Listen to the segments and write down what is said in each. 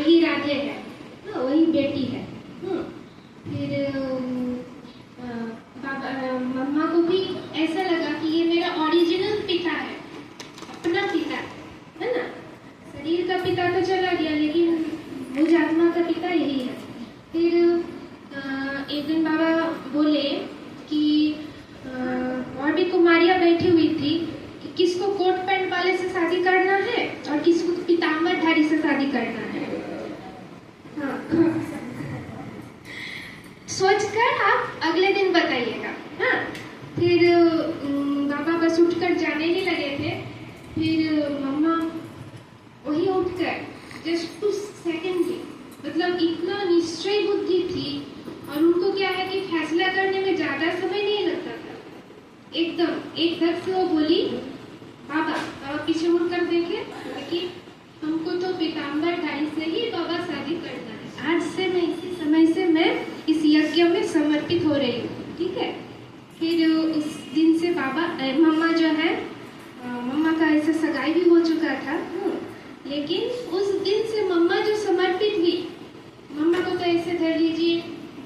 वही राधे है, वही बेटी है। फिर मम्मा को भी ऐसा लगा कि ये मेरा ओरिजिनल पिता है, अपना पिता है ना। शरीर का पिता तो चला गया, लेकिन मुझ आत्मा का पिता यही है। फिर एक दिन बाबा बोले कि और भी कुमारियाँ बैठी हुई थी कि किसको कोट पैंट वाले से शादी करना है और किसको पीताम्बरधारी से शादी करना है। सोचकर आप अगले दिन बताइएगा। हाँ, फिर बाबा बस उठकर जाने ही लगे थे। फिर मम्मा वही उठकर जस्ट 2 सेकेंड थी, मतलब इतना निश्चय बुद्धि थी, और उनको क्या है कि फैसला करने में ज्यादा समय नहीं लगता था। एकदम एक धक से वो बोली, बाबा पीछे मुड़कर देखे कि हमको तो पीताम्बरधारी से ही बाबा शादी करना है। आज से मैं इसी समय से मैं इस यज्ञ में समर्पित हो रही हूँ, ठीक है। फिर उस दिन से बाबा मम्मा जो है, मम्मा का ऐसा सगाई भी हो चुका था, लेकिन उस दिन से मम्मा जो समर्पित हुई, मम्मा को तो ऐसे धर लीजिए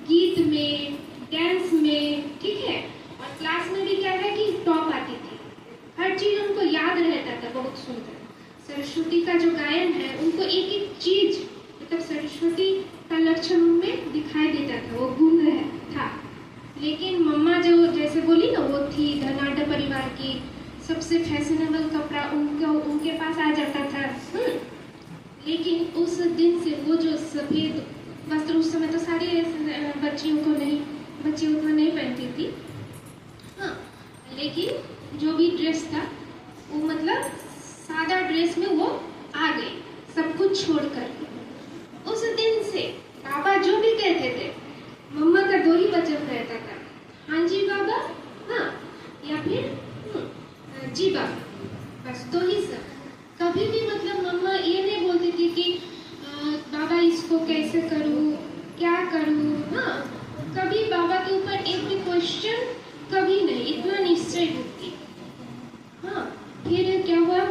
गीत में, डांस में, ठीक है, और क्लास में भी क्या है कि टॉप आती थी, हर चीज उनको याद रहता था, बहुत सुंदर। सरस्वती का जो गायन है, उनको एक एक चीज, मतलब सरस्वती का लक्षण उनमें दिखाई देता था, वो गुण था। लेकिन मम्मा जो जैसे बोली ना, वो थी धनाढ़ परिवार की, सबसे फैशनेबल कपड़ा उनके पास आ जाता था। लेकिन उस दिन से वो जो सफेद वस्त्र, उस समय तो सारी बच्चियों को नहीं, बच्ची उतना नहीं पहनती थी, हाँ, लेकिन जो भी ड्रेस था वो मतलब सादा ड्रेस में वो आ गई, सब कुछ छोड़कर। उस दिन से बाबा जो भी कहते थे, मम्मा का दो ही वचन रहता था, हाँ जी बाबा, हाँ, या फिर जी बाबा, बस दो ही सब। कभी भी मतलब मम्मा ये नहीं बोलती थी कि बाबा इसको कैसे करूँ, क्या करूँ, हाँ, कभी बाबा के ऊपर एक भी क्वेश्चन कभी नहीं, इतना निश्चय बुद्धि। हाँ, फिर क्या हुआ,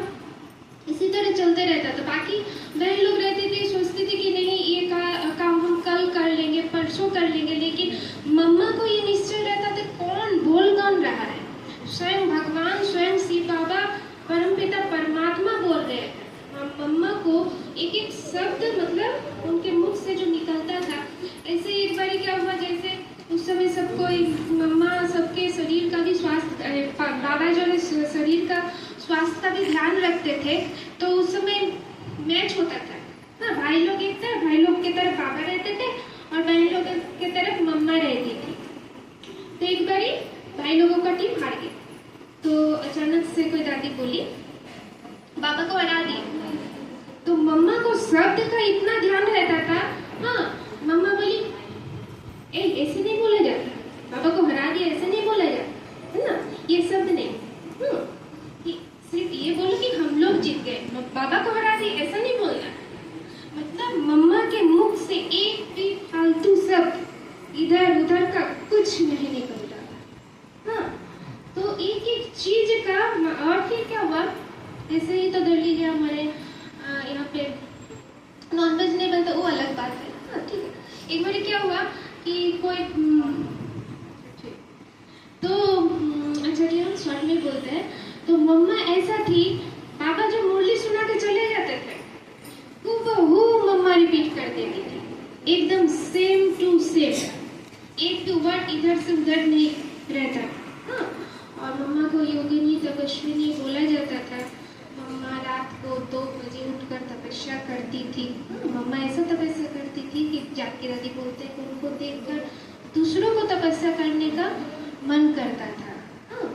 इसी तरह चलते रहता था। बाकी बहन लोग रहती थी, सोचती थी कि नहीं ये काम हम कल कर लेंगे, परसों कर लेंगे, लेकिन मम्मा को ये निश्चय रहता था कौन बोल कौन रहा है, स्वयं भगवान, स्वयं शिव बाबा, परमपिता परमात्मा बोल रहे हैं। मम्मा को एक एक शब्द मतलब उनके मुख से जो निकलता था। ऐसे एक बार क्या हुआ, जैसे उस समय सबको, मम्मा सबके शरीर का भी स्वास्थ्य, बाबा जो है शरीर का स्वास्थ्य का भी ध्यान रखते थे, तो उस समय मैच होता था ना, भाई लोग एक तरफ, भाई लोग के तरफ बाबा रहते थे और बहन लोग के तरफ मम्मा रहती थी। तो एक बारी भाई लोगों का टीम हार गई, तो अचानक से कोई दादी बोली बाबा को हरा दिया। तो मम्मा को शब्द का इतना ध्यान रहता था, हाँ, मम्मा बोली ऐसे नहीं बोला जाता, बाबा को हरा दिया ऐसे नहीं बोला जाता, है ना, ये शब्द नहीं, सिर्फ ये बोलो कि हम लोग जीत गए, बाबा को हरा दिया ऐसा नहीं बोलना। मतलब मम्मा के मुख से एक भी फालतू शब्द इधर उधर का कुछ नहीं निकलता था। हाँ, तो एक एक चीज का। और फिर क्या हुआ, ऐसे ही तो धर लीजिए हमारे यहाँ पे नॉनवेज नहीं बनता, वो अलग बात है, हाँ, ठीक है। एक बार क्या हुआ कि कोई तो अच्छा जी, हम शॉर्ट में बोलते हैं, तो मम्मा ऐसा थी, बाबा जो मुरली सुना के चले जाते थे, वो मम्मा रिपीट कर देती थी, एकदम सेम टू सेम, एक भी वर्ड इधर से उधर नहीं रहता। हाँ, और मम्मा को योगिनी तपस्विनी बोला जाता था। मम्मा रात को 2 बजे उठकर तपस्या करती थी। मम्मा ऐसा तपस्या करती थी कि जाके दादी बोलते हैं उनको देखकर दूसरों को तपस्या करने का मन करता था। हाँ,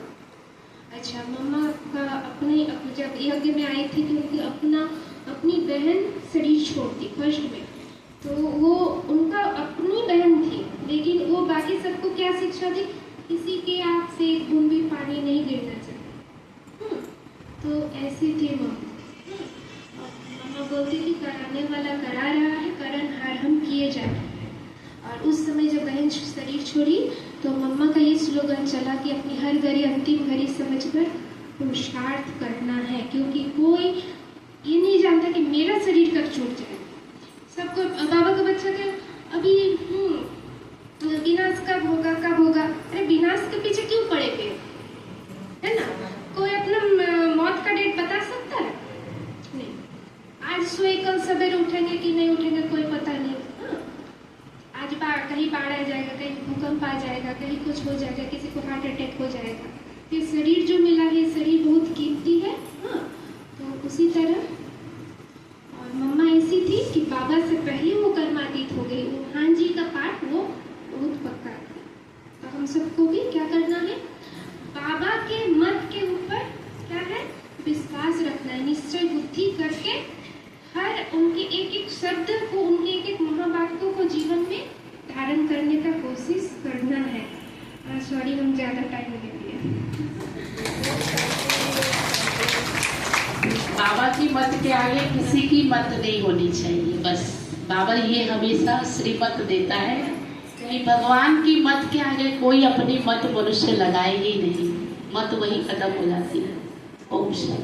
अच्छा, मम्मा का अपने जब यज्ञ में आई थी तो उनकी अपनी बहन शरीर छोड़ती फर्स्ट में, तो वो उनका अपनी बहन थी, लेकिन वो बाकी सबको क्या शिक्षा दी, किसी के आँख से एक बूंद भी पानी नहीं गिरना चाहिए। तो ऐसी थी मम्मा। मम्मा बोलती थी कराने वाला करा रहा है, करन हार हम किए जा रहे हैं। और उस समय जब बहन शरीर छोड़ी तो मम्मा का ये स्लोगन चला कि अपनी हर घड़ी अंतिम घड़ी समझकर पुरुषार्थ करना है, क्योंकि कोई ये नहीं जानता कि मेरा शरीर कब छूट जाए। सब सोचा कि अभी विनाश कब होगा कब होगा। अरे विनाश के पीछे क्यों पड़े थे, है ना? कोई अपना मौत का डेट बता सकता है? नहीं। आज सोए कल सवेरे उठेंगे कि नहीं उठेंगे कोई पता नहीं। आज कहीं बाढ़ आ जाएगा, कहीं भूकंप आ जाएगा, कहीं कुछ हो जाएगा, किसी को हार्ट अटैक हो जाएगा। ये शरीर जो मिला है, शरीर बहुत कीमती है। हाँ, तो उसी तरह और मम्मा ऐसी थी कि बाबा से पहले वो कर्मातीत हो गई। वो हाँ जी का पाठ वो बहुत पक्का था। तो हम सबको भी क्या करना है, बाबा के मत के ऊपर क्या है, विश्वास रखना है, निश्चय बुद्धि करके हर उनके एक एक शब्द को, उनके एक एक महावाक्यों को जीवन में धारण करने का कोशिश करना है। सॉरी हम ज्यादा टाइम ले लिया। बाबा की मत के आगे किसी की मत नहीं होनी चाहिए। बस बाबा ये हमेशा श्रीमत देता है कि भगवान की मत के आगे कोई अपनी मत मनुष्य लगाए ही नहीं, मत वही खत्म हो जाती है। ओम शांति।